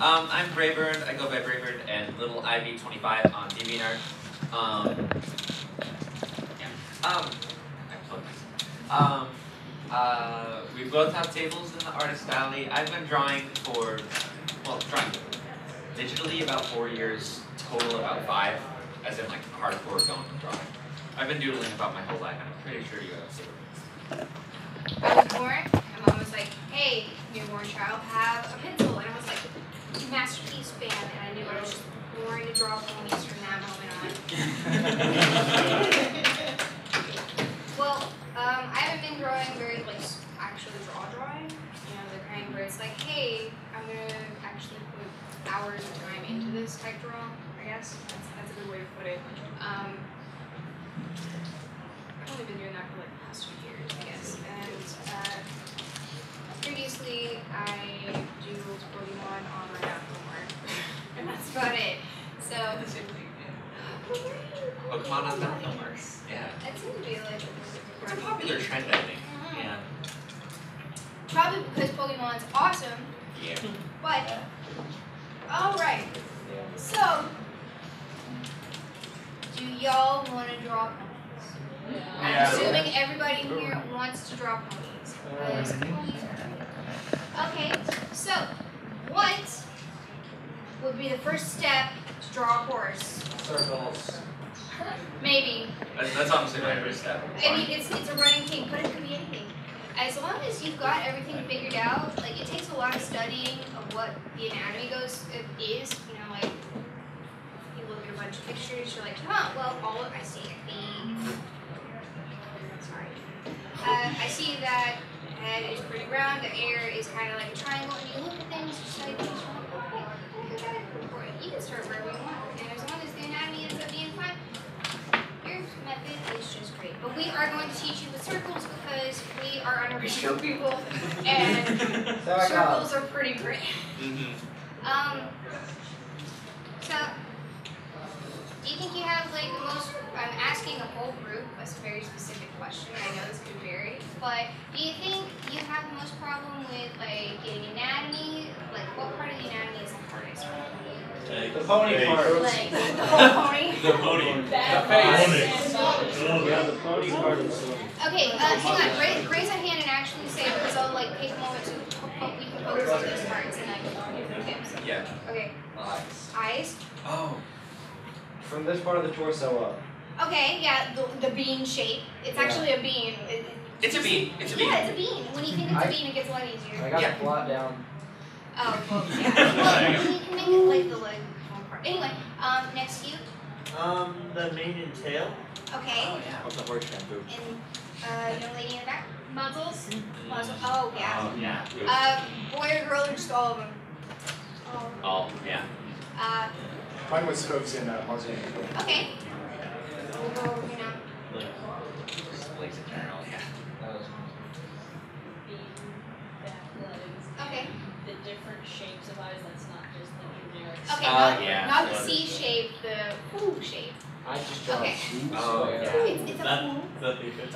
I'm Braeburned. I go by Braeburned and Little Ivy25 on DeviantArt. We both have tables in the Artist Alley. I've been drawing for, well, drawing digitally about 4 years, total about 5, as in like hardcore going to drawing. I've been doodling about my whole life, and I'm pretty sure you have seen it. I was born, and Mom was like, hey, newborn child, have a pencil. And I was like, masterpiece fan, and I knew I was just born to draw ponies from that moment on. Well, I haven't been drawing very, like, actually drawing. You know, the kind where it's like, hey, I'm going to actually put hours of time into this type draw, I guess. That's a good way to put it. I've only been doing that for, like, the past 2 years, I guess. And previously, I doodled Pokemon on my homework, and that's about it. So, Pokemon on that homework. Yeah. That seems to be like It's a popular trend, I think. Yeah. Probably because Pokemon's awesome. Yeah. But, alright. So, do y'all want to draw ponies? I'm assuming everybody here wants to draw ponies. Because ponies are cool. Okay, so, what would be the first step to draw a horse? Circles. Maybe. That's honestly my first step. I mean, it's a running thing, but it could be anything. As long as you've got everything figured out, like it takes a lot of studying of what the anatomy is. You know, like you look at a bunch of pictures, you're like, huh, well, I see I see that head is pretty round, the ear is kind of like a triangle, and you look at things just like, okay, I got it for it. You can start wherever you want, and as long as the anatomy ends up being fine, your method is just great. But we are going to teach you the circles because we are unoriginal people, and circles are pretty great. So, do you think you have like the most, I'm asking a whole group a very specific question, I know this could vary, but do you think you have the most problem with like getting anatomy? Like what part of the anatomy is the hardest for you? The pony part. Like the whole pony? The pony. The face. Yeah, the pony part is Okay, hang on, raise a hand and actually say it because I'll like take a moment to we can focus on these parts and like tips. Yeah. Okay. Eyes. Eyes? Oh. from this part of the torso up. Okay, yeah, the bean shape. It's actually a bean. It's a bean. It's a bean. Yeah, it's a bean. When you think it's a bean, it gets a lot easier. I got the plot down. Oh, well, yeah. Well, you can make it like the leg part. Anyway, next you. The mane and tail. Okay. Oh yeah. What's the horse shampoo? And young lady in the back. Muzzles. Muzzles. Oh yeah. Oh yeah. Boy or girl or just all of them. All. Yeah. Mine was hooves and muzzle. Okay. We'll go over here now. Legs in general. Yeah. Okay. The different shapes of eyes, that's not just the generic. Okay, not the C shape, the foo shape. I just draw Okay. Oh yeah. It's a foo.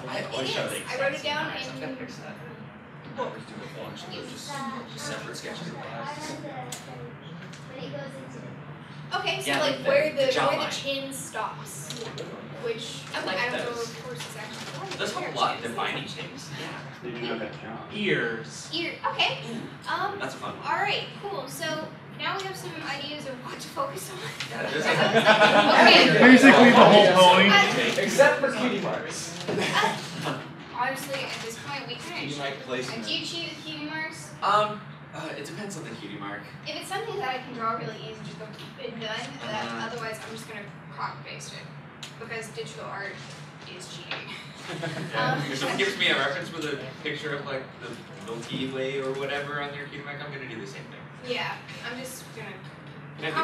I always try to make I wrote it down sense. in- I've got to fix that. I always do a bunch of just separate sketches of eyes. Okay, so Yeah, like like where the the jawline. chin stops, which I like don't know those. if horses actually. Those have a lot of defining things. Ears. Ear. Okay. That's fun. All right. Cool. So now we have some ideas of what to focus on. Yeah, there's Okay. Basically the whole pony. Except for cutie marks. Honestly, at this point, we kind of. placement. Do you choose cutie marks? It depends on the cutie mark. If it's something that I can draw really easy, just go keep it done. Otherwise, I'm just gonna copy paste it because digital art is cheating. If someone gives me a reference with a picture of like the Milky Way or whatever on their cutie mark, I'm gonna do the same thing. Yeah, I'm just gonna. And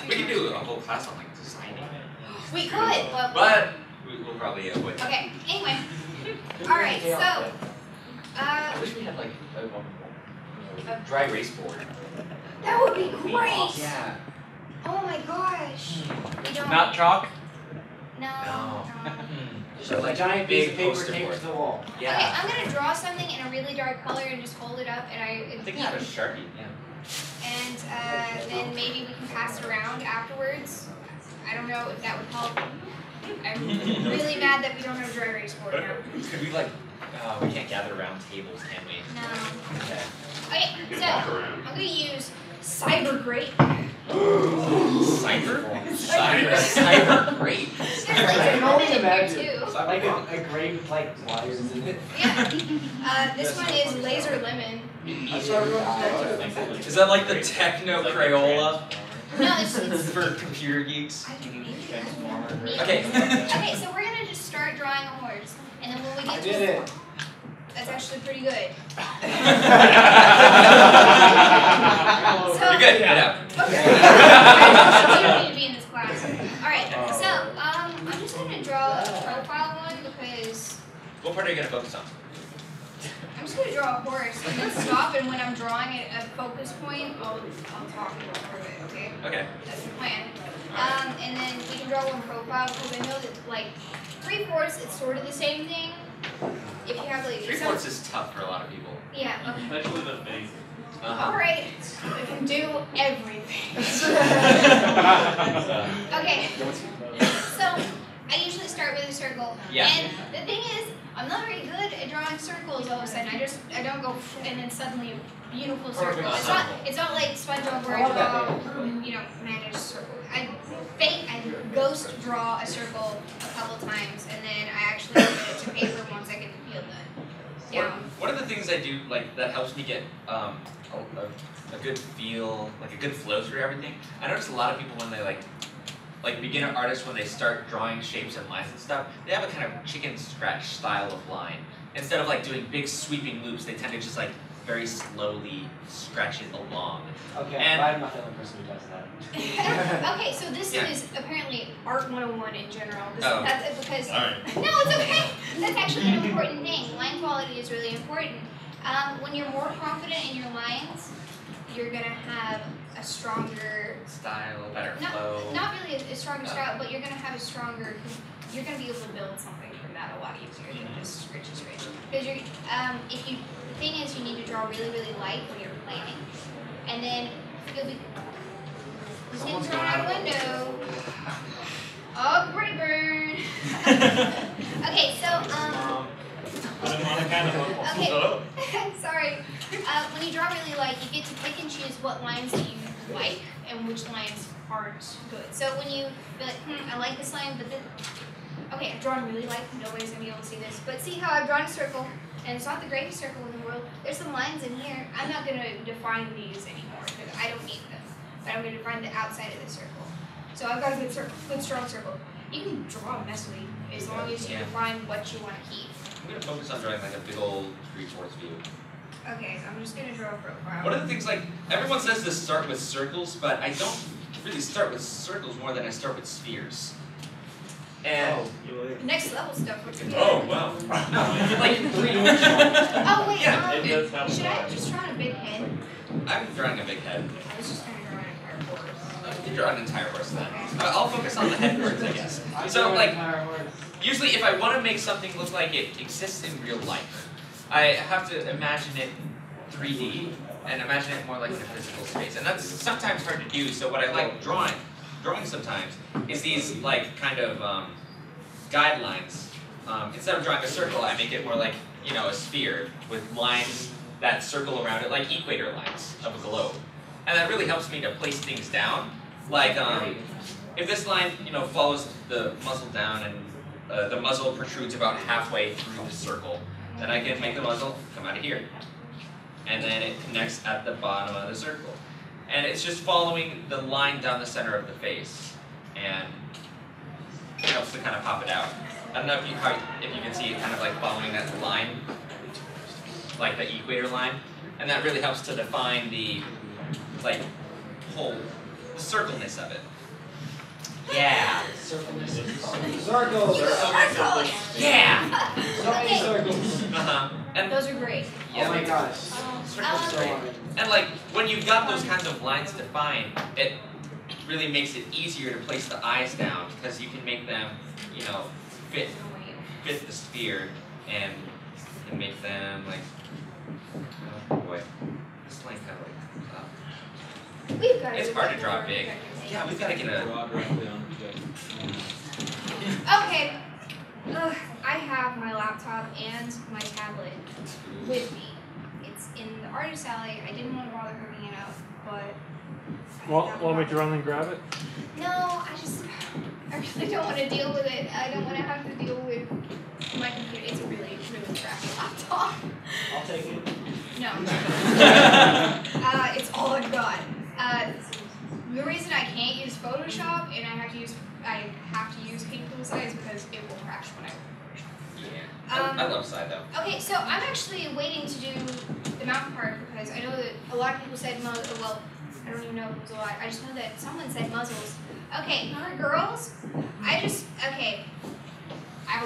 we can do a whole class on like designing. We could, But we'll probably avoid that. Okay. Anyway. All right. So. I wish we had like a dry erase board. That would be great. Yeah. Oh my gosh. We don't. Not chalk? No. Just a giant piece of paper taped to the wall. Yeah. Okay, I'm gonna draw something in a really dark color and just hold it up, and I think I have a Sharpie. Yeah. And then pass it around afterwards. I don't know if that would help. I'm really mad that we don't have a dry erase board now. Could we like, we can't gather around tables, can we? No. Okay. Okay, so I'm going to use Cyber Grape. Cyber grape. There's I like can a only lemon in here imagine. too. Like a grape with like wires in it. Yeah. This one is Laser Lemon. Is that like the techno Crayola No, it's for computer geeks? Okay. Okay. Okay, so we're gonna just start drawing a horse, and then when we get to did it. that's actually pretty good. You're good. Get out. Okay. You don't need to be in this class. All right. So I'm just gonna draw a profile one because What part are you gonna focus on? I'm just gonna draw a horse and then stop, and when I'm drawing it at a focus point, I'll talk over it. Okay. Okay. That's the plan. And then we can draw one profile because I know that like 3/4 it's sort of the same thing. If you have like 3/4 is tough for a lot of people. Yeah. Okay. Especially the face. All right. I can do everything. Okay. So I usually start with a circle. Yeah. And the thing is, I'm not very good at drawing circles all of a sudden. I don't go and then suddenly a beautiful circle. It's not like SpongeBob where I draw, managed circle. I ghost draw a circle a couple times and then I actually put it to paper once I get the feel done. Yeah. One of the things I do like that helps me get a good feel, like a good flow through everything. I notice a lot of people when they like beginner artists, when they start drawing shapes and lines and stuff, they have a kind of chicken scratch style of line. Instead of like doing big sweeping loops, they tend to just like very slowly scratch it along. Okay, And I'm not the only person who does that. Okay, so this is apparently Art 101 in general. Oh. That's because Alright. no, it's okay. That's actually an important thing. Line quality is really important. When you're more confident in your lines, you're gonna have a stronger Style, better flow. Not really a stronger style, but you're gonna have a stronger. You're gonna be able to build something from that a lot easier than just scritch. Because the thing is, you need to draw really, really light when you're planing, and then you'll be. Just getting thrown out a window. Oh, Braeburned. Okay, so Okay. Sorry. When you draw really light, you get to pick and choose what lines that you like and which lines aren't good. So when you be like, I like this line, but then, okay, I've drawn really light. Nobody's gonna be able to see this, but see how I've drawn a circle, and it's not the greatest circle in the world. There's some lines in here. I'm not gonna define these anymore because I don't need them, but I'm gonna define the outside of the circle. So I've got a good circle, good strong circle. You can draw messily as long as you define what you want to keep. I'm gonna focus on drawing like a big old 3/4 view. Okay, so I'm just gonna draw a profile. One of the things, like, everyone says to start with circles, but I don't really start with circles more than I start with spheres. And Next level stuff. oh wow, no, like Oh wait, Yeah, should I just draw a big head? I'm drawing a big head. I was just gonna draw an entire horse. You draw an entire horse then. I'll focus on the head parts, I guess. So like, usually if I want to make something look like it exists in real life, I have to imagine it 3D and imagine it more like in a physical space. And that's sometimes hard to do, so what I like drawing sometimes is these like kind of guidelines. Instead of drawing a circle, I make it more like, a sphere with lines that circle around it, like equator lines of a globe. And that really helps me to place things down. Like, if this line, follows the muzzle down and the muzzle protrudes about halfway through the circle, then I can make the muzzle come out of here. And then it connects at the bottom of the circle. And it's just following the line down the center of the face. And it helps to kind of pop it out. I don't know if you can see it kind of like following that line, like the equator line. And that really helps to define the, whole circleness of it. Yeah. Circles. Yeah. So many circles. And Those are great. yeah, Oh my gosh. circles great. And when you've got those kinds of lines defined, it really makes it easier to place the eyes down because you can make them, fit the sphere and make them oh boy, this line kind of We've got It's hard to draw big. Yeah, we've got to get a. Okay. Ugh, I have my laptop and my tablet with me. It's in the artist alley. I didn't want to bother hooking it up, but. Want me to run and grab it? No, I really don't want to deal with it. I don't want to have to deal with my computer. It's a really, really crappy laptop. I'll take it. No. It's all I've got. The reason I can't use Photoshop and I have to use King Tool Size because it will crash when I work with Photoshop. Yeah, I love side though. Okay, so I'm actually waiting to do the mountain part because I know that a lot of people said well, I don't even know if it was a lot. I just know that someone said muzzles. Okay, for girls, I have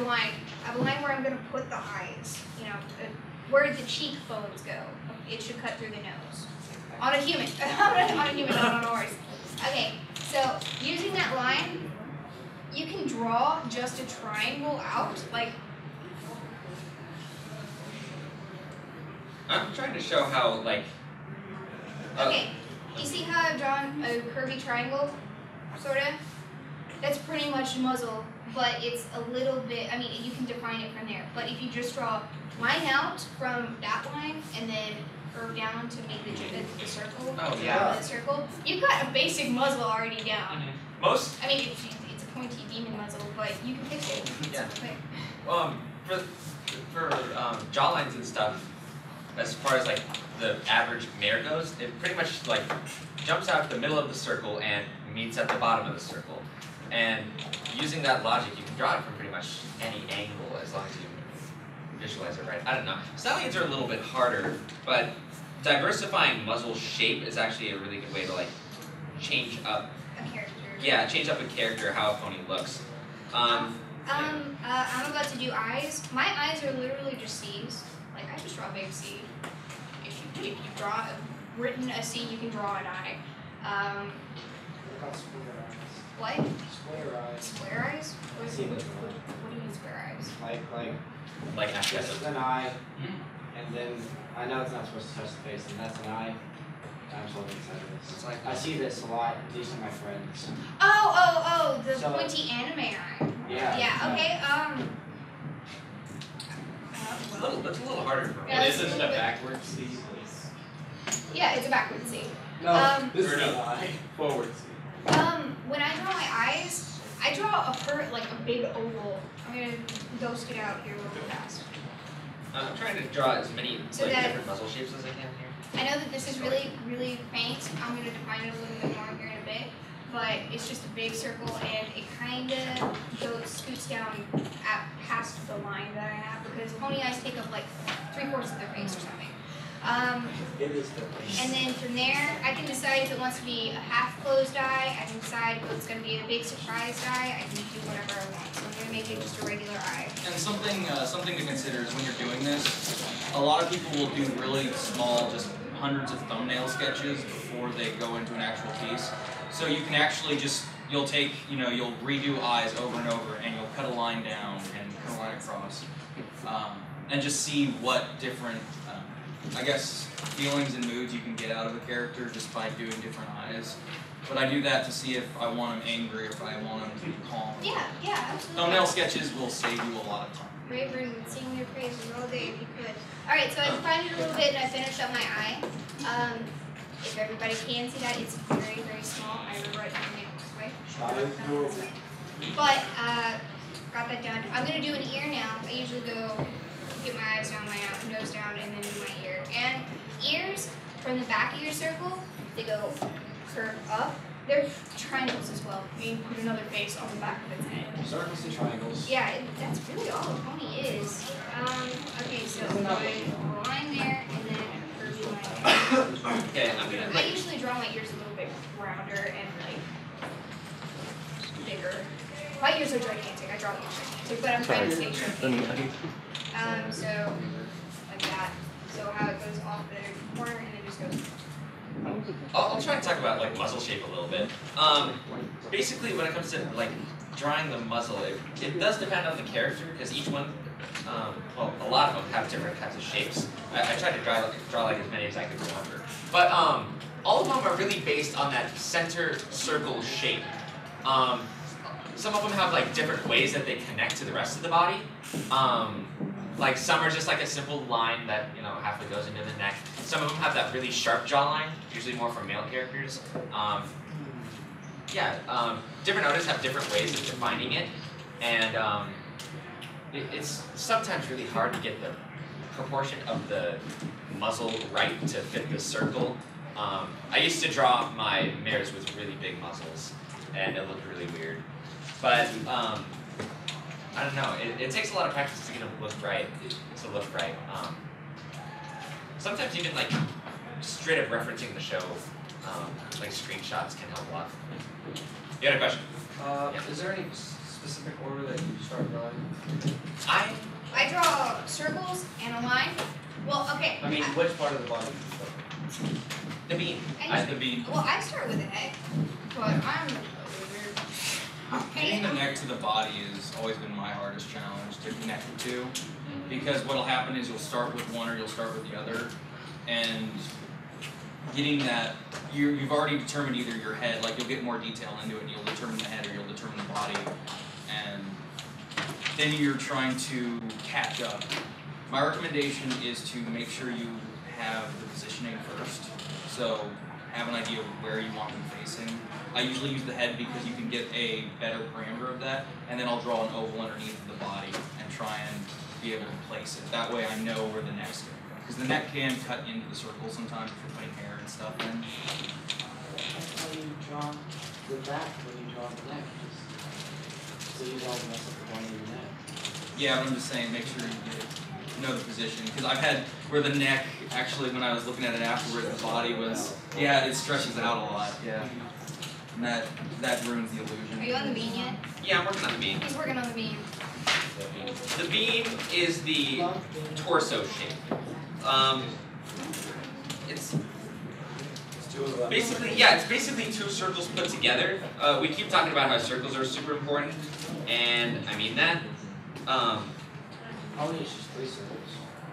a line. I have a line where I'm gonna put the eyes. You know, where the cheekbones go. It should cut through the nose. On a human. On a human, not on a horse. Okay, so using that line, you can draw just a triangle out, like. I'm trying to show how, like. Okay, you see how I've drawn a curvy triangle, sorta? That's pretty much muzzle, but it's a little bit, I mean, you can define it from there. But if you just draw line out from that line and then curve down to make the circle, the circle, you've got a basic muzzle already down. Most. I mean, it's a pointy demon muzzle, but you can fix it. Yeah. Okay. For jawlines and stuff, as far as like the average mare goes, it pretty much like jumps out the middle of the circle and meets at the bottom of the circle. And using that logic, you can draw it from pretty much any angle as long as you visualize it right. I don't know. Stallions are a little bit harder, but diversifying muzzle shape is actually a really good way to like change up. A character. Yeah, change up a character, how a pony looks. I'm about to do eyes. My eyes are literally just C's. Like I just draw a big C. If you draw written a C, you can draw an eye. What? Square eyes. Square eyes? What do you mean square eyes? Like after This is an eye, and then I know it's not supposed to touch the face, and that's an eye. I'm totally excited with this. It's like I see this a lot. These are my friends. Oh, the So- pointy anime eye. Yeah. Yeah. Okay. That's a little harder for me. Yeah, This isn't a backwards C. Yeah, it's a backwards C. No, this is Or an no, eye. forward C. When I draw my eyes, I draw a big oval. I'm gonna ghost it out here real fast. I'm trying to draw as many So like that- different muzzle shapes as I can here. I know that this is really, really faint. I'm gonna define it a little bit more here in a bit, but it's just a big circle and it kind of scoots down past the line that I have because pony eyes take up like 3/4 of their face or something. It is different. And then from there, I can decide if it wants to be a half-closed eye. I can decide if it's going to be a big surprise eye. I can do whatever I want. So I'm going to make it just a regular eye. And something to consider is when you're doing this, a lot of people will do really small, just hundreds of thumbnail sketches before they go into an actual piece. So you can actually you'll take, you'll redo eyes over and over, and you'll cut a line down and cut a line across, and just see what different, I guess, feelings and moods you can get out of a character just by doing different eyes. But I do that to see if I want them angry or if I want them to be calm. Yeah, absolutely. Thumbnail sketches will save you a lot of time. Braeburned would sing your praises all day if you could. Alright, so I defined it a little bit and I finished up my eye. If everybody can see that, it's very, very small. I rewrote my name this way. But, got that done. I'm going to do an ear now. I usually go get my eyes down, my nose down, and then do my ear. And ears, from the back of your circle, they go curve up. They're triangles as well. You put another face on the back of its head. Circles and triangles. Yeah, that's really all a pony is. Okay, so a line there, and then a curvy line there. Okay, I'm gonna I usually draw my ears a little bit rounder and bigger. My ears are gigantic. I draw them gigantic, but I'm trying to stay shrinking. So like that. So how it goes off the corner and it just goes. I'll try and talk about like muzzle shape a little bit. Basically, when it comes to like drawing the muzzle, it does depend on the character because each one, well, a lot of them have different kinds of shapes. I tried to draw like as many as I could remember. But all of them are really based on that center circle shape. Some of them have like different ways that they connect to the rest of the body. Like some are just like a simple line that halfway goes into the neck. Some of them have that really sharp jawline, usually more for male characters. Different artists have different ways of defining it, and it's sometimes really hard to get the proportion of the muzzle right to fit the circle. I used to draw my mares with really big muzzles, and it looked really weird. But I don't know. It takes a lot of practice to get them to look right. Sometimes even like straight up referencing the show, like screenshots can help a lot. You had a question? Is there any specific order that you start drawing? I draw circles and a line. Well, okay. I mean, which part of the body do you start? The bean. The bean. Well, I start with the head, but I'm weird. Getting the neck to the body has always been my hardest challenge to connect the two, because what'll happen is you'll start with one or you'll start with the other, and getting that, you've already determined either your head, like you'll get more detail into it, and you'll determine the head or you'll determine the body, and then you're trying to catch up. My recommendation is to make sure you have the positioning first. So have an idea of where you want them facing. I usually use the head because you can get a better parameter of that, and then I'll draw an oval underneath the body and try and be able to place it. That way I know where the neck's going. Because the neck can cut into the circle sometimes if you're putting hair and stuff in. How do you draw the back when you draw the neck? So you don't mess up the body of the neck. Yeah, but I'm just saying, make sure you know the position. Because I've had where the neck, actually, when I was looking at it afterwards, the body was, it stretches out a lot, yeah. And that ruins the illusion. Are you on the bean yet? Yeah, I'm working on the bean. He's working on the bean. The bean is the torso shape. It's basically two circles put together. We keep talking about how circles are super important, and I mean that. Pony is just 3 circles.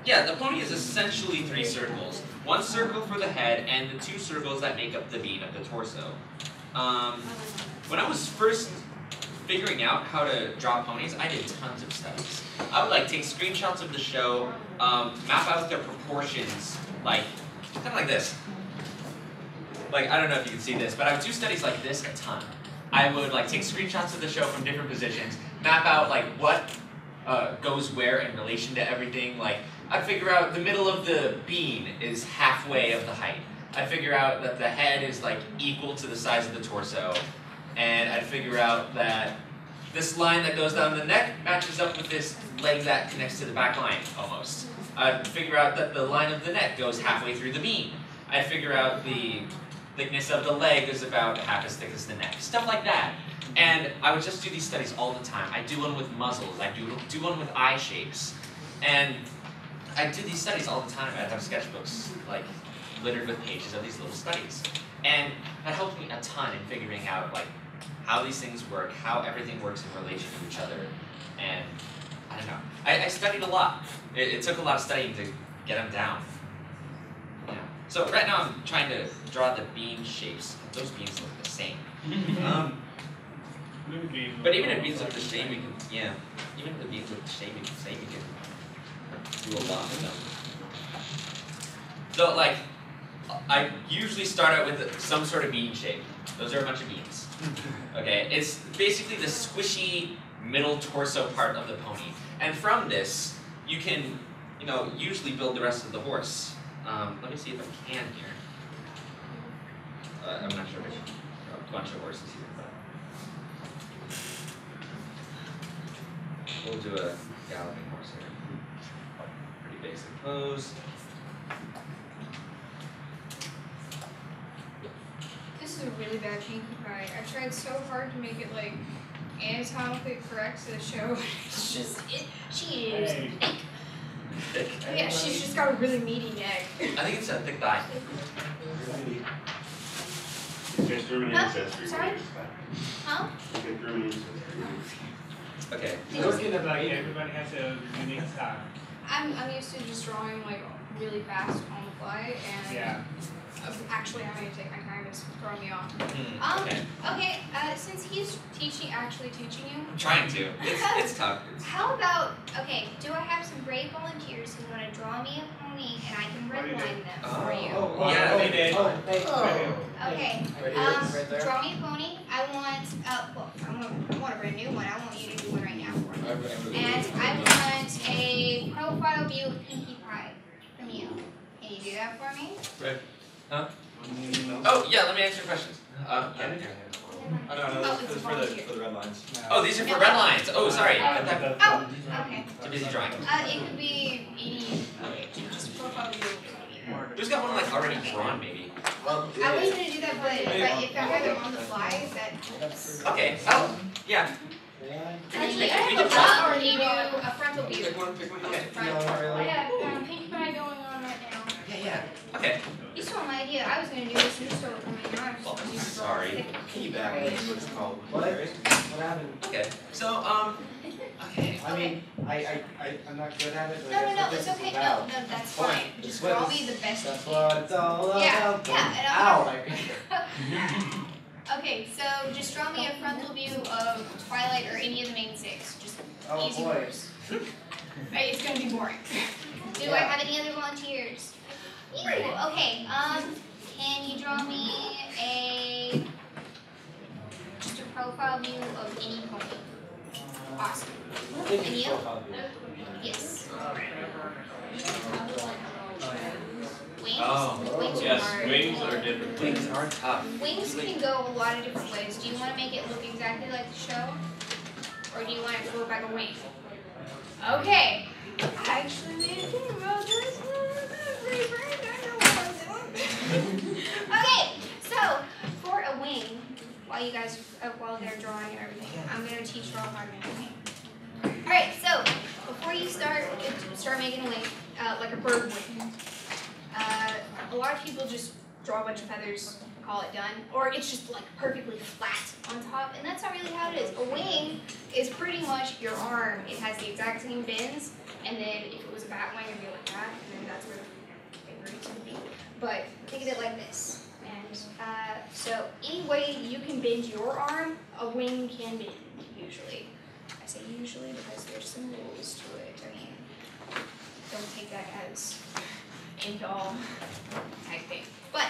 Yeah, the pony is essentially 3 circles. 1 circle for the head, and the 2 circles that make up the bean of the torso. When I was first figuring out how to draw ponies, I did tons of studies. I would take screenshots of the show, map out their proportions, kind of like this. I don't know if you can see this, but I would do studies like this a ton. I would take screenshots of the show from different positions, map out what goes where in relation to everything. I'd figure out the middle of the bean is halfway of the height. I'd figure out that the head is equal to the size of the torso, and I'd figure out that this line that goes down the neck matches up with this leg that connects to the back line, almost. I'd figure out that the line of the neck goes halfway through the bean. I'd figure out the thickness of the leg is about half as thick as the neck. Stuff like that. And I would just do these studies all the time. I do one with muzzles. I do one with eye shapes. And I do these studies all the time. I'd have sketchbooks littered with pages of these little studies. And that helped me a ton in figuring out how these things work, how everything works in relation to each other. And I don't know. I studied a lot. It took a lot of studying to get them down. Yeah. So right now I'm trying to draw the bean shapes. Those beans look the same. But even if beans look the same, we can, even if the beans look the same, we can do a lot with them. So I usually start out with some sort of bean shape. Those are a bunch of beans. Okay, it's basically the squishy middle torso part of the pony. And from this, you can, usually build the rest of the horse. Let me see if I can here. I'm not sure which. A bunch of horses here, but we'll do a galloping horse here. Pretty basic pose. This is a really bad pinky pie. I tried so hard to make it anatomically correct to the show. It's just she is thick. Thick. Yeah, she's just got a really meaty neck. I think it's a thick thigh. Sorry? Huh? Okay. Talking about everybody has a unique style. I'm used to just drawing really fast on the fly, and of actually having to take my time is throwing me off. Okay. Okay, since he's actually teaching you, I'm trying to. It's tough. how about, okay, do I have some brave volunteers who want to draw me a pony and I can redline them for you? Yeah, they did. Oh, thanks. Okay, Right there. draw me a pony. I want, I want a brand new one. I want you to do one right now for me. And I want a profile view of Pinkie Pie from you. Can you do that for me? Huh? Oh, yeah, let me answer your questions. Yeah. Oh, no, Oh, this it's is a for the volunteer. red lines. Oh, these are for red lines. Oh, sorry. Oh, okay. Too busy drawing. It could be any, just a profile view of Pinkie Pie. Who's got one like already drawn, maybe? Well, I was gonna do that, but if I had them on the fly, that's... Okay. Oh, yeah. Actually, I have a front, or do you do a frontal view? Pick one. Okay. Front. I have Pinkie Pie going on right now. Yeah. Okay. You stole my idea. I was gonna do this, and you stole it from me. Now I'm Well, just sorry. Piggyback, that's what it's called. What? What happened? Okay. So, okay. I mean, I'm not good at it, but No, I guess what it's this is okay. about. No, that's Come on, fine. just Just what draw this- me the best That's you what it's all about. Yeah, and I'm okay, so just draw me a frontal view of Twilight or any of the main six. Just Oh easy boy. words. Right, it's gonna be boring. Do I have any other volunteers? You, okay, can you draw me just a profile view of any pony? Awesome. And you? Yes. Wings? Oh. Wings are Yes, hard. wings are different. Wings are tough. Wings can go a lot of different ways. Do you want to make it look exactly like the show? Or do you want it to look like a wing? Okay. I actually made a thing about this. Okay, so for a wing, while they're drawing and everything, I'm going to teach you all how to make a wing. Alright, so before you start making a wing, like a bird wing, a lot of people just draw a bunch of feathers, call it done, or it's just like perfectly flat on top, and that's not really how it is. A wing is pretty much your arm. It has the exact same bends, and then if it was a bat wing, it'd be like that, and then that's where the fingertips would be. But think of it like this. And so any way you can bend your arm, a wing can bend, usually. I say usually because there's some rules to it. I mean, don't take that as end all type thing. But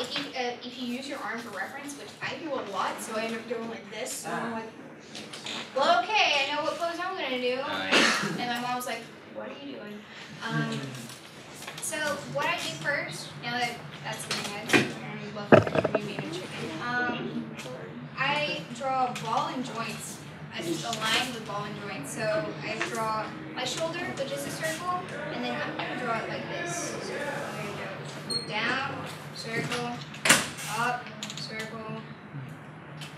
if you use your arm for reference, which I do a lot, so I end up doing like this, so I'm like, well, okay, I know what pose I'm gonna do. And my mom's like, what are you doing? So what I do first, now that that's in my head, and love me being a chicken, I draw ball and joints. I just align with ball and joints. So I draw my shoulder, which is a circle, and then I'm gonna draw it like this. So I'm gonna go down, circle, up, circle,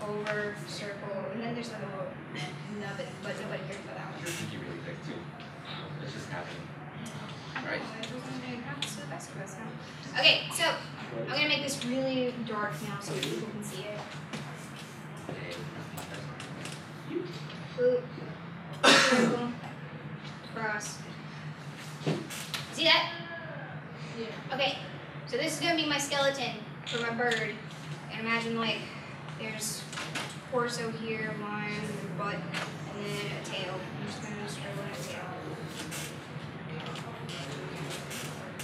over, circle, and then there's like a little nubbin, but nobody cares about that one. Yours should be really big too. It's just happening. Right. Okay, so I'm gonna make this really dark now so people can see it. Boop, circle, cross. See that? Yeah. Okay, so this is gonna be my skeleton for my bird. And imagine like there's torso here, mine, butt, and then a tail. I'm just gonna scribble in a tail.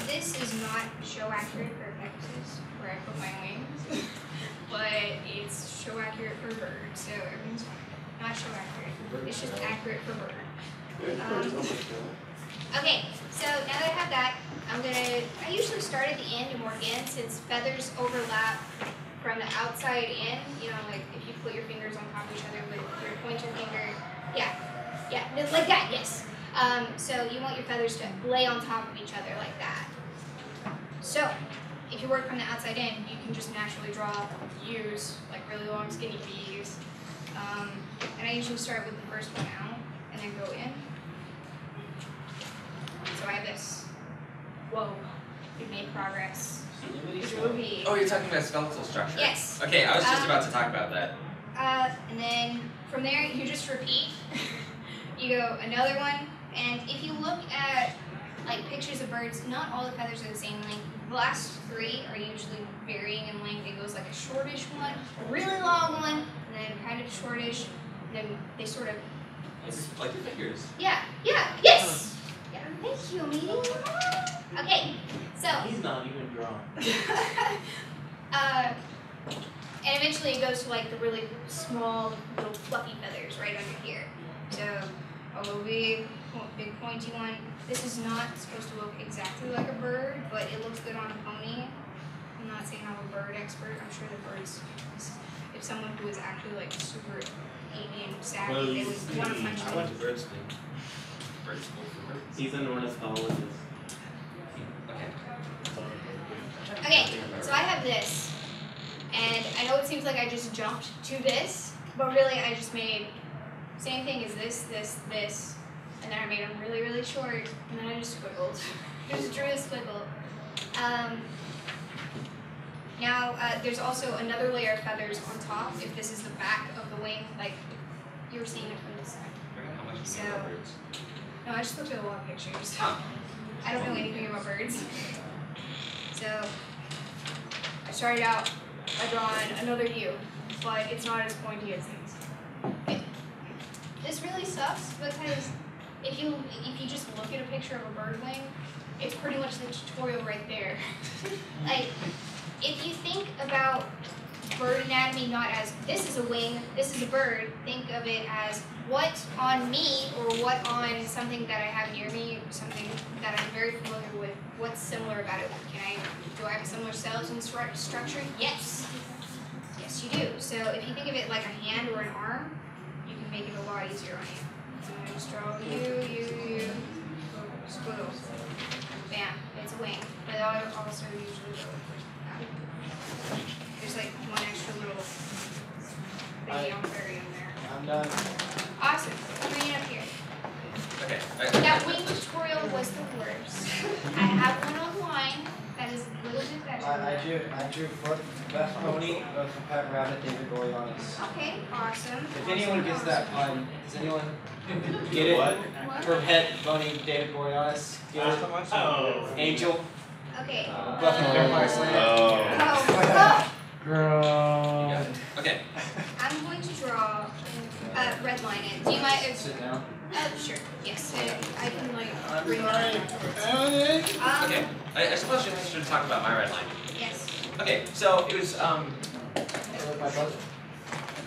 This is not show accurate for purposes where I put my wings, but it's show accurate for bird, so everything's fine. Not show accurate, it's just accurate for bird. Okay, so now that I have that, I usually start at the end and work in since feathers overlap from the outside in, you know, like if you put your fingers on top of each other with your pointer finger, yeah, like that, yes. So you want your feathers to lay on top of each other like that. So, if you work from the outside in, you can just naturally draw U's, like really long skinny V's. And I usually start with the first one out, and then go in. So I have this. Whoa, we made progress. V. Oh, you're talking about skeletal structure? Yes. Okay, I was just about to talk about that. And then from there, you just repeat. You go another one, and if you look at like pictures of birds, not all the feathers are the same length. The last 3 are usually varying in length. It goes like a shortish one, a really long one, and then kind of shortish. And then they sort of. It's like your fingers. Yeah. Yes. Yeah. Thank you, meeting. Okay. So. He's not even drawing. And eventually it goes to like the really small, little fluffy feathers right under here. So a big pointy one. This is not supposed to look exactly like a bird, but it looks good on a pony. I'm not saying I'm a bird expert. I'm sure the birds, if someone who is actually like super avian savvy, they would want to punch I me. went to bird school. Bird school for birds. He's an ornithologist. Okay. Okay, so I have this, and I know it seems like I just jumped to this, but really I just made same thing as this, and then I made them really, really short, and then I just squiggled. Just drew a squiggle. Now there's also another layer of feathers on top. If this is the back of the wing, like you were seeing it from this side. How much So- do you know about birds? No, I just looked at a lot of pictures. Huh. I don't know anything about birds. So I started out by drawing another U, but it's not as pointy as these. This really sucks because if you just look at a picture of a bird wing, it's pretty much the tutorial right there. Like, if you think about bird anatomy not as this is a wing, this is a bird, think of it as what on me or what on something that I have near me, something that I'm very familiar with, what's similar about it. Do I have similar cells and structure? Yes. Yes, you do. So if you think of it like a hand or an arm, you can make it a lot easier on you. So I just draw you, squiggle. Bam, it's a wing. But I also usually go with that. There's like one extra little thing on very in there. I'm done. Awesome. Bring it up here. Okay. That wing tutorial was the worst. I have one online that is a little bit better. I drew foot, best pony, for Pet Rabbit, David Boreanaz. Okay, awesome. If anyone gets that pun, does anyone get it? What? For Pet Bunny, David Boreanaz. Get it? Oh. Angel. Okay. Buffy Vampire Slayer. Oh, Girl. Okay. I'm going to draw redline it. Do you mind? Sit down. Sure. Yes. I can like bring sorry. it. Okay. I suppose you should talk about my red line. Yes. Okay. So it was Look, my brother.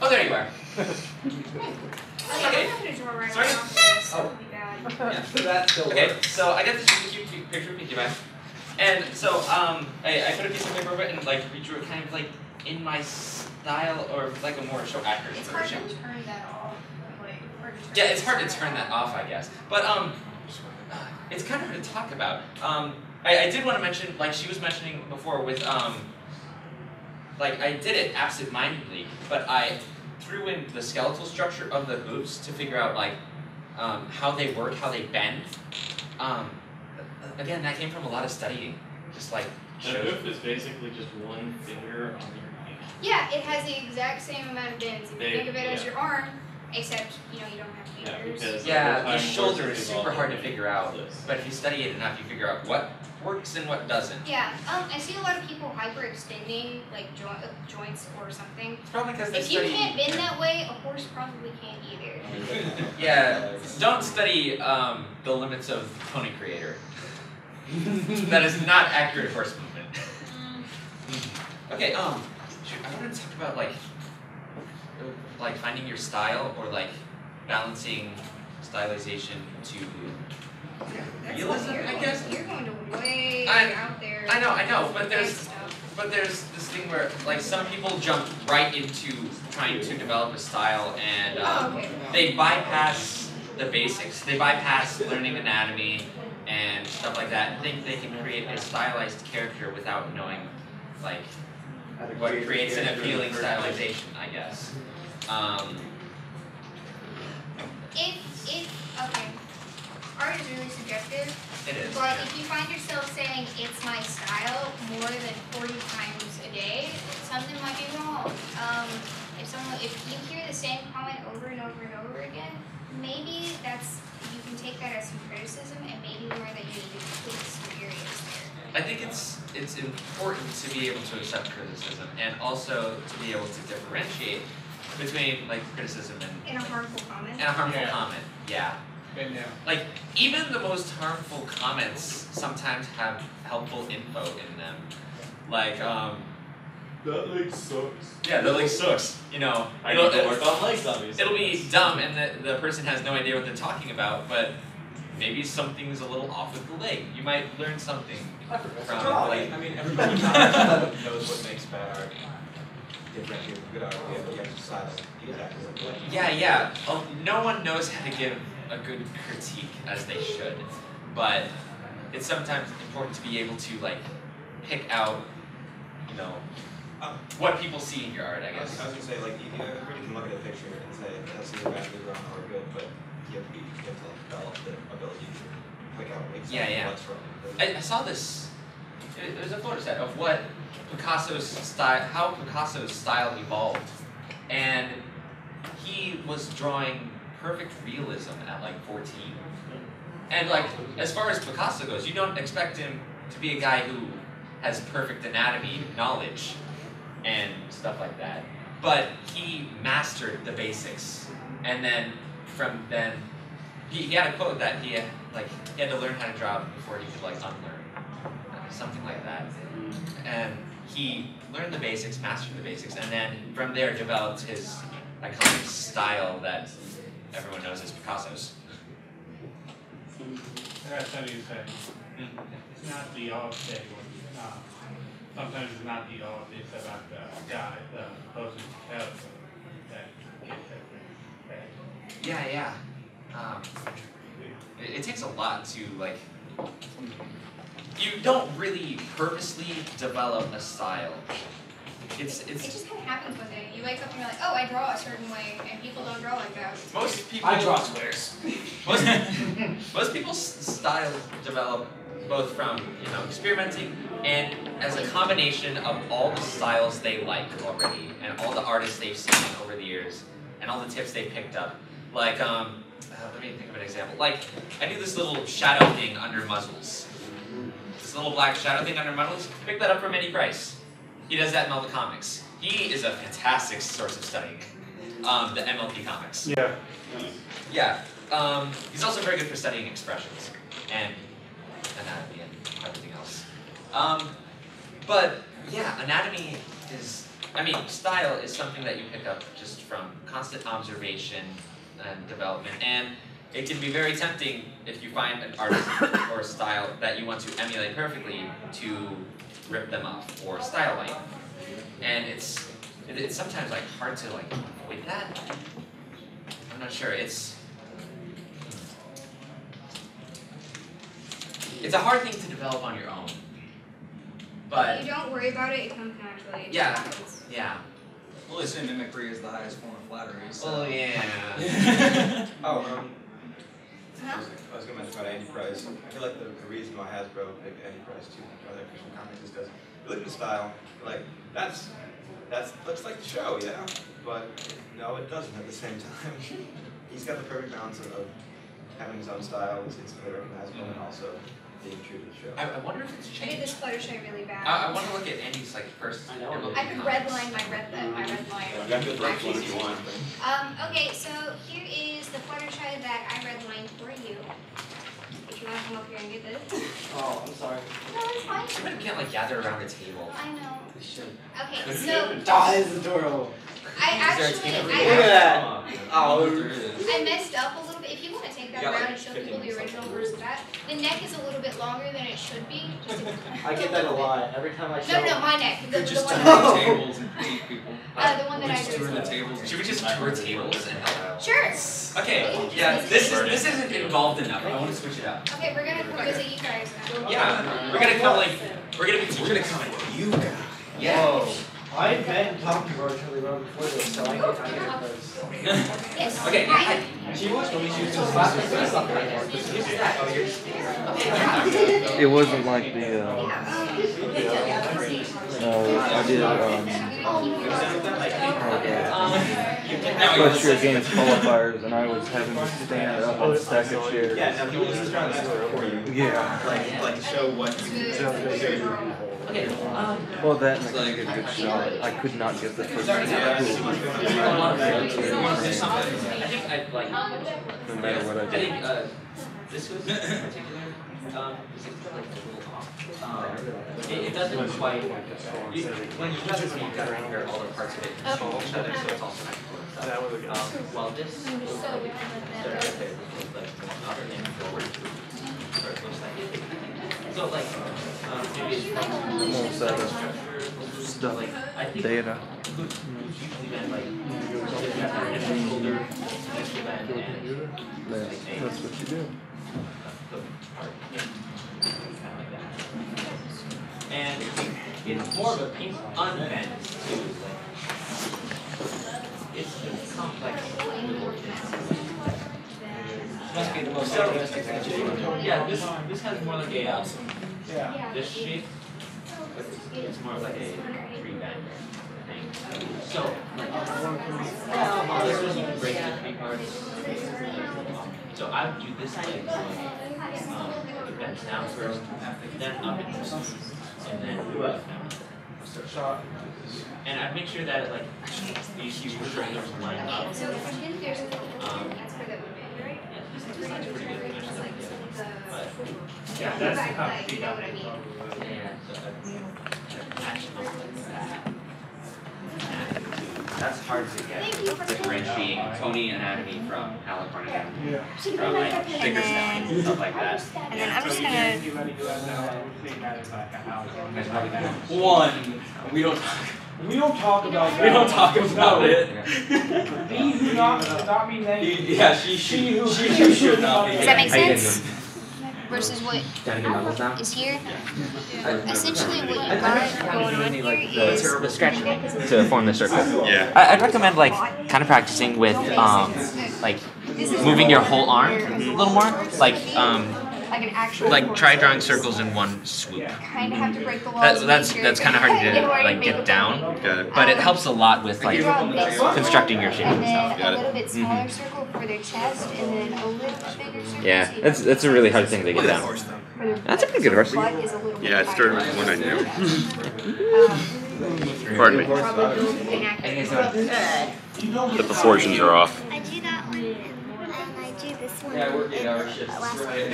Oh, there you are. Okay, I'm not gonna draw right Sorry? off this. That would be bad. Yeah. That still Okay. works. So I got this cute picture of Pinky Back, and so I put a piece of paper over it and like redrew it kind of like in my style or like a more show accurate It's hard version. to turn that off. Like, hard to turn Yeah, it's hard to turn that off, I guess. But it's kind of hard to talk about. I did want to mention, like she was mentioning before, with like I did it absent-mindedly, but I threw in the skeletal structure of the hooves to figure out like how they work, how they bend. Again, that came from a lot of studying, just like The hoof is basically just one finger on your hand. Yeah, it has the exact same amount of bends. If you They- think of it as yeah. your arm, except you know you don't have Yeah, fingers. because Yeah, over the time, shoulder horses is super evolve hard to into figure out, this. but if you study it enough, you figure out what works and what doesn't. Yeah, I see a lot of people hyperextending like joints or something. It's probably because they If you study. can't bend that way, a horse probably can't either. Yeah, don't study the limits of Pony Creator. That is not accurate horse movement. Okay, shoot, I wanted to talk about like finding your style or like balancing stylization to That's realism, what I guess. You're going to way I- out there. I know, but with there's stuff. this thing where like some people jump right into trying to develop a style and Okay. they bypass the basics. They bypass learning anatomy and stuff like that and think they can create a stylized character without knowing like what creates an appealing stylization, I guess. Okay. Art is really subjective, It is. but if you find yourself saying it's my style more than 40 times a day, something might be wrong. If you hear the same comment over and over and over again, maybe you can take that as some criticism and maybe learn that you need to tweak some areas there. I think it's important to be able to accept criticism and also to be able to differentiate between like criticism In a harmful comment. and a harmful comment. Yeah. Good now. Like even the most harmful comments sometimes have helpful info in them. Like That lake sucks. yeah, that like sucks. You know, I need to work on legs, obviously. it'll be dumb and the person has no idea what they're talking about, but maybe something's a little off with the leg. You might learn something from it. Like, I mean, everybody knows what makes bad art differentiate from good art. We have the exercise exactly what yeah. No one knows how to give a good critique as they should, but it's sometimes important to be able to like pick out, you know, what people see in your art. I I was guess. gonna say, like, everybody can look at a picture and say that's either badly drawn or good, but you have to like, develop the ability to pick out exactly Yeah. what's wrong. I saw this. There's a photo set of what Picasso's style, how Picasso's style evolved, and he was drawing perfect realism at like 14. And like, as far as Picasso goes, you don't expect him to be a guy who has perfect anatomy knowledge and stuff like that. But he mastered the basics, and then from then, he had a quote that he had to learn how to draw before he could like unlearn, something like that. And he learned the basics, mastered the basics, and then from there developed his iconic style that everyone knows as Picasso's. That's what you say. It's not the object, sometimes it's not the object, it's about the guy, the person character that gets it. Yeah. It takes a lot to like. You don't really purposely develop a style. It just kind of happens one day. You wake up and you're like, oh, I draw a certain way, and people don't draw like that. Most people. I draw squares. Most people's styles develop both from experimenting and as a combination of all the styles they like already and all the artists they've seen over the years and all the tips they picked up. Like let me think of an example. Like I do this little shadow thing under Muzzles. This little black shadow thing under Muzzles. Pick that up from Eddie Price. He does that in all the comics. He is a fantastic source of studying the MLP comics. Yeah. Yeah. He's also very good for studying expressions and anatomy and everything else. But yeah, anatomy is, style is something that you pick up just from constant observation and development. And it can be very tempting if you find an artist or a style that you want to emulate perfectly to rip them off or style light. And it's sometimes like hard to like avoid that. I'm not sure. It's a hard thing to develop on your own. But you don't worry about it, it comes naturally. It just yeah. happens. Yeah. Well, they say mimicry is the highest form of flattery. So. Oh yeah. Huh? I was going to mention about Andy Price. I feel like the reason why Hasbro picked Andy Price to draw their official comics is because you look at the style, like, that looks like the show, yeah? But no, it doesn't at the same time. He's got the perfect balance of having his own style, it's clearly recognizable, and also being true to the show. I wonder if it's I did this changed. Fluttershy really bad. I want to look at Andy's like first. I know. MLP I could comics. redline my red line. I've got the first one if you want. Okay, so here is the Fluttershy that I redlined for you. If you want to come up here and get this. Oh, I'm sorry. No, it's fine. Somebody can't like gather around a table. I know. We should. Okay, so Ah, it's adorable. I Is there a actually, table? Look at that. Oh, There is. I messed up a little bit. If you want to take that You got, around like, and show 15 people the minutes original left. versus that, the neck is a little bit longer than it should be. Just I get that a lot. Every time I show. No, my neck. The Just one tour that the I tables and critique people. the one that I Just tour the drew. tables. Should we just tour tables and help? Sure. Okay. Yeah. This isn't involved enough. I want to switch it up. Okay, we're gonna come visit you guys now. Yeah. We're gonna come you guys. Yeah. Whoa. I met and talked to her Charlie Rowe before this, so I get her first. Yes. Okay. Hi. She was when she was just slap me face something anymore. It wasn't like the, I did, Plus you're against qualifiers, and I was having to stand up and stack a chair. Yeah, now he was just trying to score for you. Yeah. Like show what Okay, Well, that and I could get a good shot. I could not get the first one. I think I'd like, No matter what I I did. think, this was in particular, is like a little off. It doesn't quite, when you try this, you gotta compare all the parts of it to each other, so it's also nice for itself. While this is right there, this is like up and forward, or it looks like it. So like, maybe it's Almost out of stuff. like, I think Data. who's usually been like, older, That's what you do. and it's more of a pink unbent too. It's complex. Must be the most realistic thing. Yeah, this has more like a this shape. It's more like a tree bend thing. So this one you can break into 3 parts. So I would do this like it bends down first, then up and then up down. And I'd make sure that like you see your shoulders line up. So there's a that's for the women, right? Yeah, this line's pretty good. But Yeah, that's the you know what I mean. yeah, so actually that's hard to get. Differentiating Tony anatomy from Alicorn anatomy. From like bigger stallions and stuff like that. And then I'm just gonna. One, we don't talk about that. We don't talk about it. He who not mean name. Yeah, she should not be. Does that make sense? Versus what is here? Essentially, what you got going on here is The stretch to form the circle. Yeah. I'd recommend like kind of practicing with like moving your whole arm a little more, like like an actual. like try drawing circles in one swoop. Kind of have to break the laws. That's kind of hard to like get down, but it helps a lot with like constructing your shape And and stuff. then a little bit smaller circle for their chest, and then a little bit bigger circle. Yeah, that's a really hard thing to get down. That's a pretty good horse. Yeah, it started with one I knew. Pardon me. The proportions are off. I do that one, and I do this one. Yeah, we're 8 hour shifts. Last Right.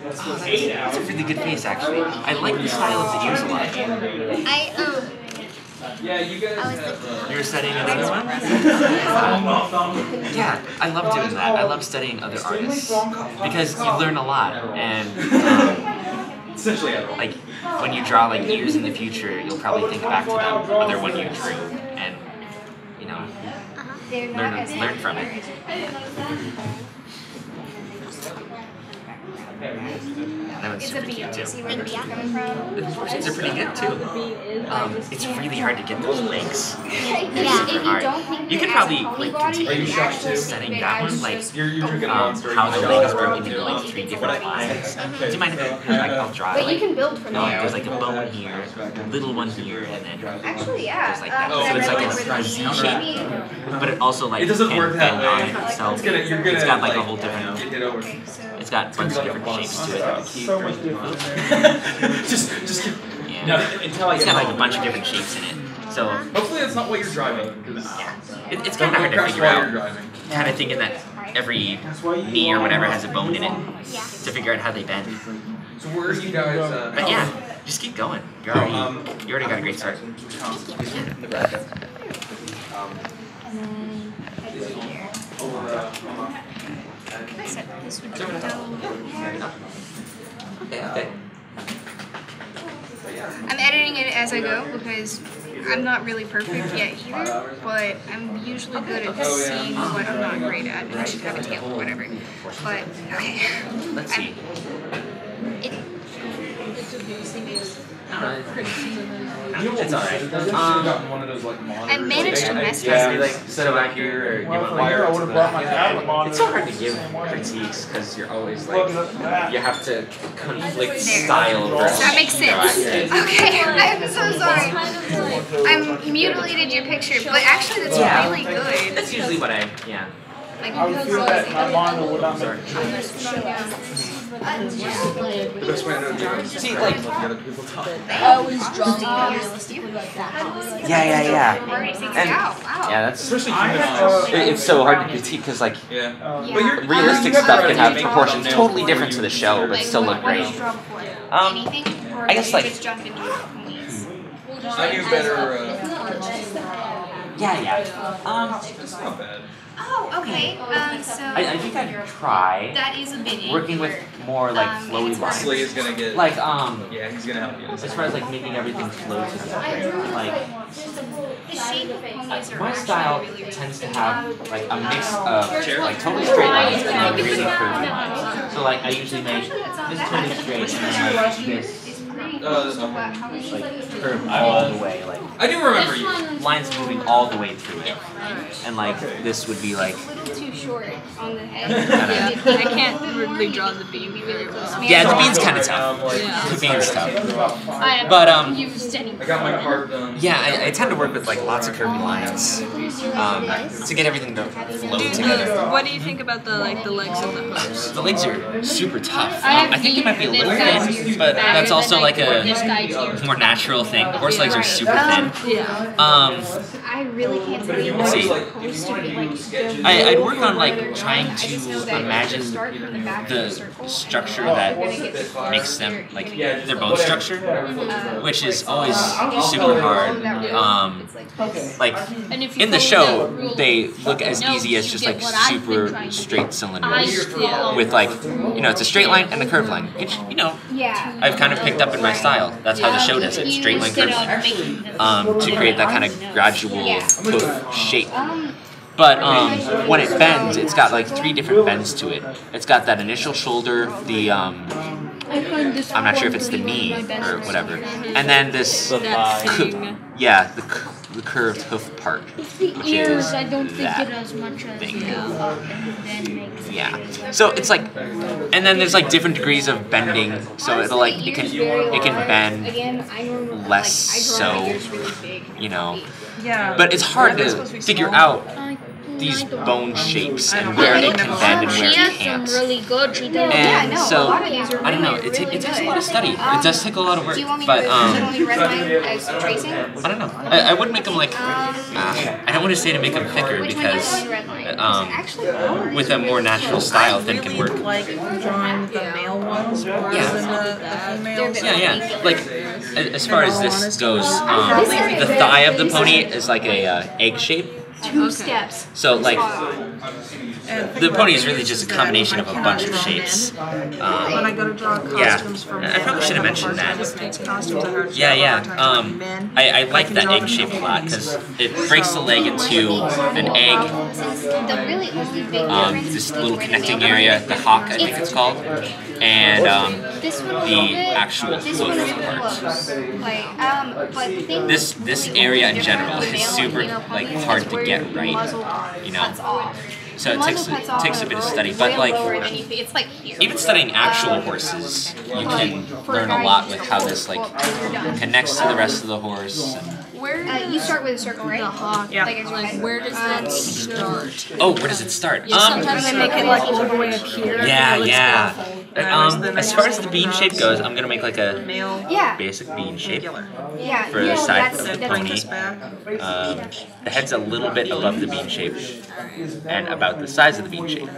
That's a really good face, actually. I like the style of the ears a lot. Yeah, you guys I was have. You're studying another one? Yeah, I love doing that. I love studying other artists because you learn a lot, and Essentially, like when you draw like ears in the future, you'll probably think back to that other one you drew, and you know, learn from it. That one's super cute too. See where they're coming from? The proportions are pretty good too. It's really hard to get those legs. If you don't think You could probably like continue setting that one, like you're drinking how the leg is broken into like 3 different lines. Do you mind if I'll draw But you like can build from there. there's like a bone here, a little one here, and then Actually, yeah. there's like that. So it's like a Z shape, but it also like It doesn't can work that bend way. on it itself. It's got like a whole different. Get it over. It's got a bunch of different shapes to it. So much different. just keep. Yeah. No, until I It's get got like a home. bunch of different shapes in it. So Hopefully that's not what you're driving. it's kind of hard to figure out. Kind of thinking that every knee or whatever has a bone in it to figure out how they bend. So where are you guys? But yeah, just keep going. You already got a great start. And then here. Set this would go down here. Okay. I'm editing it as I go because I'm not really perfect yet either, but I'm usually good at seeing what I'm not great at and I should have a tail or whatever. But, okay. Let's see. It's alright. I managed to mess Yeah, with like set it back here, or you want I would have brought my tablet monitor. It's so hard to give critiques because you're always like, you have to conflict style versus That makes sense. accent. Okay, I'm so sorry. I mutilated your picture, but actually that's really good. usually what I, yeah. Like, I would feel that my manga would not Sorry. make The best way I know to do it is See, like, let the other people talk. I always draw realistically like that. yeah. And wow. yeah, that's Especially it's so hard to critique because like Yeah. Yeah. But you're realistic you're stuff better can at have making proportions thumbnails totally before different to you the show, but Like, still look what great. did you draw before? Anything? Or I guess, did like- you just jump into ponies? I knew better. Yeah. It's not bad. Oh, okay. So I think I'd try that is a bit working with more like flowy lines. Slee is gonna get. Like Yeah, he's gonna help you. as far as like making everything flow together. Like the shape of ponies are my actually style really tends to have like a mix of like totally straight lines and then really curvy lines. So like I usually make this totally straight and then like this like curved all the way, like I do remember you. lines moving all the way through it. And like this would be like a little too short on the head. I can't really draw the beam very well. yeah, the bean's kind of tough. Yeah. The bean's tough. I But used any. I got my card done. yeah, I tend to work with like lots of curvy lines to get everything to flow together. What do you think about the legs of the hooks? The legs are super tough. I think they might be a little thin, but that's also like a more natural thing. Horse legs are super thin. Yeah. I really can't tell you Let's see. supposed to be like. I'd work on like trying to imagine the structure that makes them like their bone structure, which is always super hard. Like in the show, they look as easy as just like super straight cylinders with like it's a straight line and a curved line, which Yeah. I've kind of picked up in my style. That's how the show does it, straight line, curved line, to create that kind of gradual hoof shape. But when it bends, it's got like 3 different bends to it. It's got that initial shoulder, the I'm not sure if it's the knee or whatever, and then this the curved hoof part, which is I don't think that it as much as thing. then makes Yeah. So it's like, and then there's like different degrees of bending. So it'll like it can bend Again, I normally less so, Yeah. But it's hard to figure out these bone shapes and where they can bend and where She they has can't. some really good. She does. And so, a lot of these are I don't know, really, it really takes a good. lot of study. It does take a lot of work, Do you want me but to redline as tracing? I don't know. I would make them like, I don't want to say to make them thicker Which one do you because want me to redline? Actually, with a more natural style, thin can work. Like drawing the male ones more than the females. Yeah. Like, as far as this goes, the thigh of the pony is like a egg shape. 2 steps. So like, the pony is really just a combination of a bunch of shapes. When I go to draw costumes for I probably should have mentioned that. costumes, I heard I like that egg shape a lot because it breaks the leg into an egg, The really only big difference this little connecting area, the hock I think it's called, and this one the actual this one is hoof really part. close. Like, but the thing This area in general is super like hard to get right, cuts off. So it takes a bit of study, but like It's like here. even studying actual horses, you can learn a lot with how this like connects to the rest of the horse. You start with a circle, right? Yeah. Like, Where does that start? Oh, where does it start? Sometimes they make it like all the way up here. Yeah. As far as the bean shape goes, I'm gonna make like a Yeah. basic bean shape Yeah. for the side of the that's pony. The head's a little bit above the bean shape and about the size of the bean shape.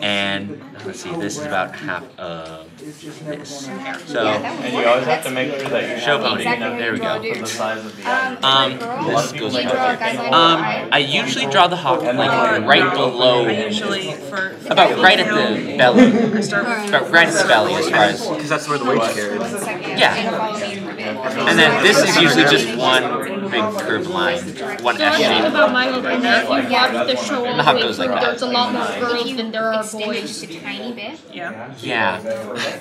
And let's see, this is about half of this. So And you always have to make sure that you show have pony. There we go. for the size of the eye. This goes right here. I usually draw the hawk like right below, about right at the belly. About right at the belly as far as, Because that's where the weight's carried. yeah. And then this is usually just one big curved line, one S shape. About my opinion, if you watch the show all The hawk the way goes like through, that. there's a lot more girls than there are Extend it boys. just a tiny bit. Yeah.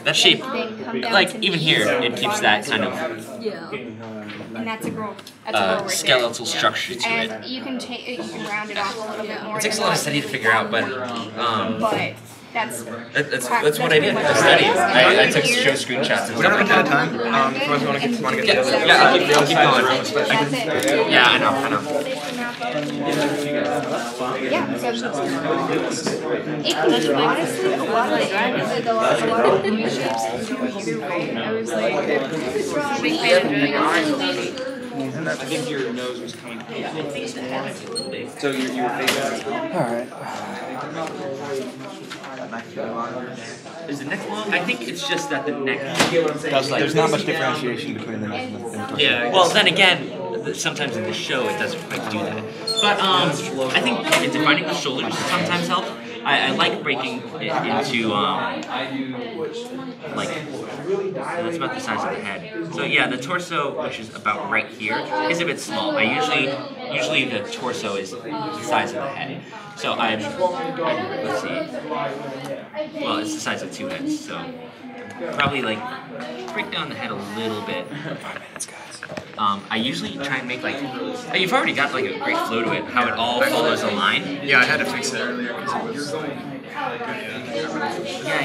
That shape, like even here, it keeps that kind of Yeah. And that's a girl. That's a girl right skeletal structure to there. it. And you can round it off a little bit more. It takes a lot of study to figure out, but But that's that's what I did. I studied. I took show screenshots and We don't stuff like have that. time. If you want to get Yeah, I'll keep going. That's it. Yeah, I know. They come out Yeah, so it honestly, a lot of like a lot of movie shapes either way. I was like, big fan of doing it. I think your nose was coming out. So you were facing Alright. Is the neck long? I think it's just that the neck. There's not much differentiation between the neck and the torso. Yeah. Well, then again, sometimes in the show it doesn't quite do that. But I think in defining the shoulders sometimes help. I like breaking it into like that's about the size of the head. So yeah, the torso, which is about right here, is a bit small. Usually the torso is the size of the head. So let's see. Well, it's the size of two heads. So probably like break down the head a little bit. 5 minutes, guys. I usually try and make like you've already got like a great flow to it. How it all follows a line. Yeah, I had to fix it earlier because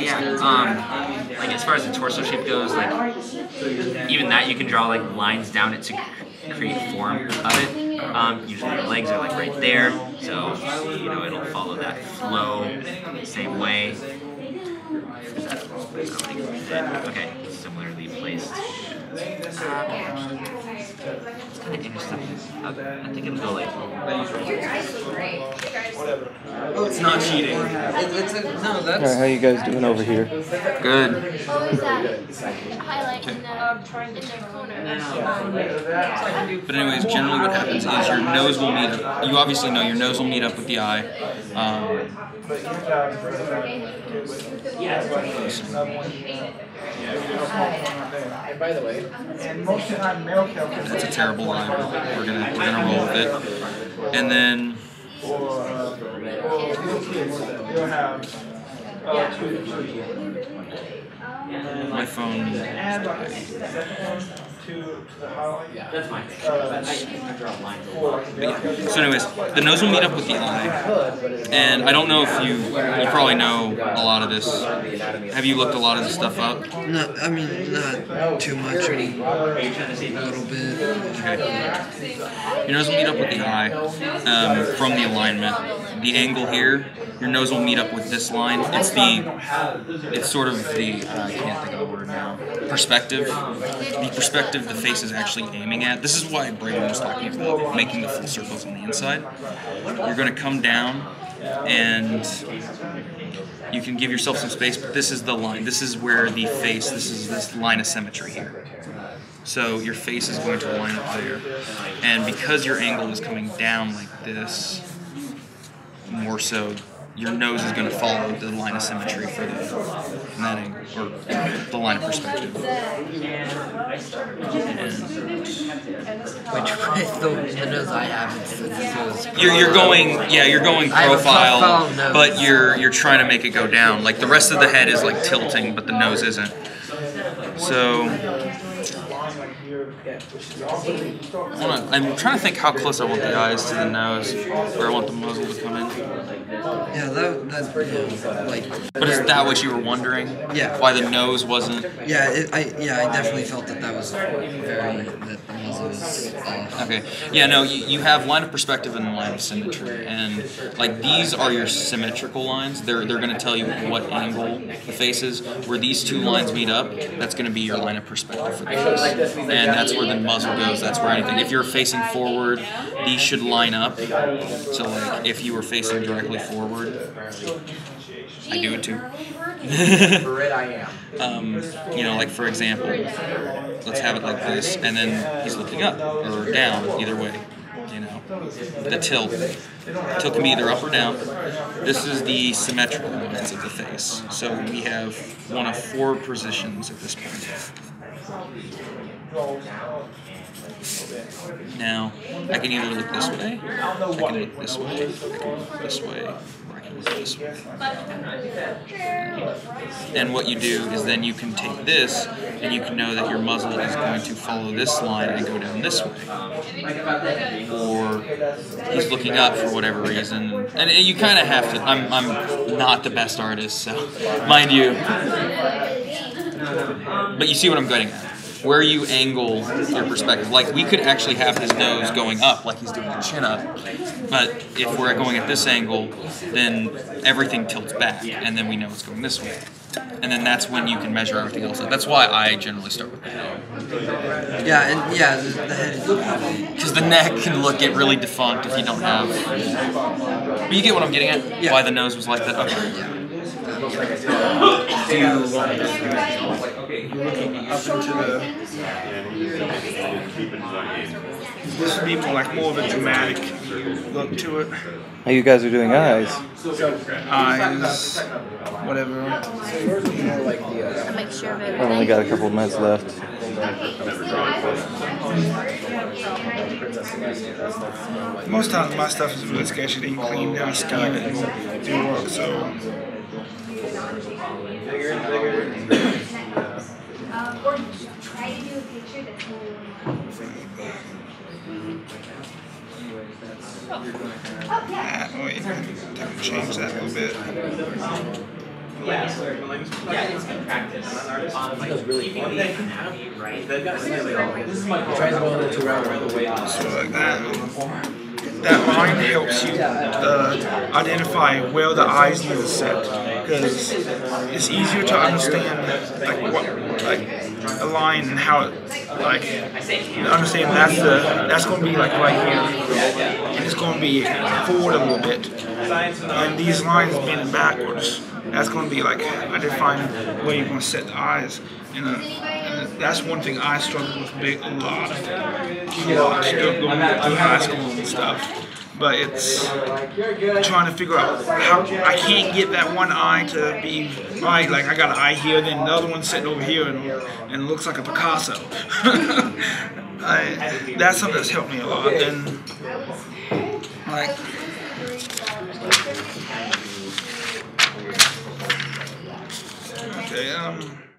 Yeah. Like as far as the torso shape goes, like even that you can draw like lines down it to create form of it. Usually the legs are like right there, so it'll follow that flow the same way. Okay, similarly placed. It's kind of interesting. I think it'll go like. Oh, it's not cheating. No, that's. Alright, how you guys doing over here? Good. What was that highlight in the corner? But anyways, generally what happens is your nose will meet up. You obviously know your nose will meet up with the eye. And by the way, That's a terrible line. We're gonna roll with it. And then my phone. That's fine. So anyways, the nose will meet up with the eye. And I don't know if you probably know a lot of this. Have you looked a lot of this stuff up? no, I mean not too much. A little bit. Okay. Your nose will meet up with the eye from the alignment. The angle here, your nose will meet up with this line. It's sort of the I can't think of the word now. Perspective. The perspective the face is actually aiming at. This is why Braeburned was talking about making the full circles on the inside. You're going to come down and you can give yourself some space, but this is the line. This is where the face, this is this line of symmetry here. So your face is going to line up there. And because your angle is coming down like this, more so, your nose is going to follow the line of symmetry for the netting, or the line of perspective. Which with the nose I have, it's You're going profile, but you're trying to make it go down. Like the rest of the head is like tilting, but the nose isn't. So I'm trying to think how close I want the eyes to the nose, where I want the muzzle to come in. Yeah, that's like. But is that what you were wondering? Yeah. Why the nose wasn't? Yeah, I definitely felt that was that the muzzle was off. Okay. Yeah, no, you have line of perspective and line of symmetry, and like these are your symmetrical lines. They're going to tell you what angle the face is. Where these two lines meet up, that's going to be your line of perspective for the face, and that's where the muzzle goes. That's where anything. If you're facing forward, these should line up. So like if you were facing directly forward, I do it too. Like for example, let's have it like this, and then he's looking up or down, either way. The tilt. Tilt can be either up or down. This is the symmetrical lines of the face. So we have one of 4 positions at this point. Now, I can either look this way, I can look this way, I can look this way, or I can look this way. And what you do is then you can take this, and you can know that your muzzle is going to follow this line and go down this way. Or he's looking up for whatever reason. And you kind of have to, I'm not the best artist, so mind you. But you see what I'm getting at. where you angle your perspective. Like, we could actually have his nose going up, like he's doing a chin up, but if we're going at this angle, then everything tilts back, and then we know it's going this way. And then that's when you can measure everything else. That's why I generally start with the head. Yeah, and yeah, the head is because the neck can get really defunct if you don't have. But you get what I'm getting at? Yeah. Why the nose was like that? Okay. Looking up into the. This would be more of a dramatic look to it. How you guys are doing eyes? Eyes, whatever. I've only got a couple of minutes left. Most times my stuff is really sketchy. They clean down, scan it, and do work. So. Or try to do a picture that's more Wait, change that a little bit. Yeah, it's good practice. So like that. That line helps you identify where the eyes need to set, because it's easier to understand a line and how it understand that's going to be right here, and it's going to be forward a little bit, and these lines bending backwards. That's going to be identifying where you're going to set the eyes. And that's one thing I struggle with a lot. Going through high school and stuff. But it's trying to figure out how I can't get that one eye to be right. Like I got an eye here, then the other one's sitting over here and it looks like a Picasso. That's something that's helped me a lot. And okay,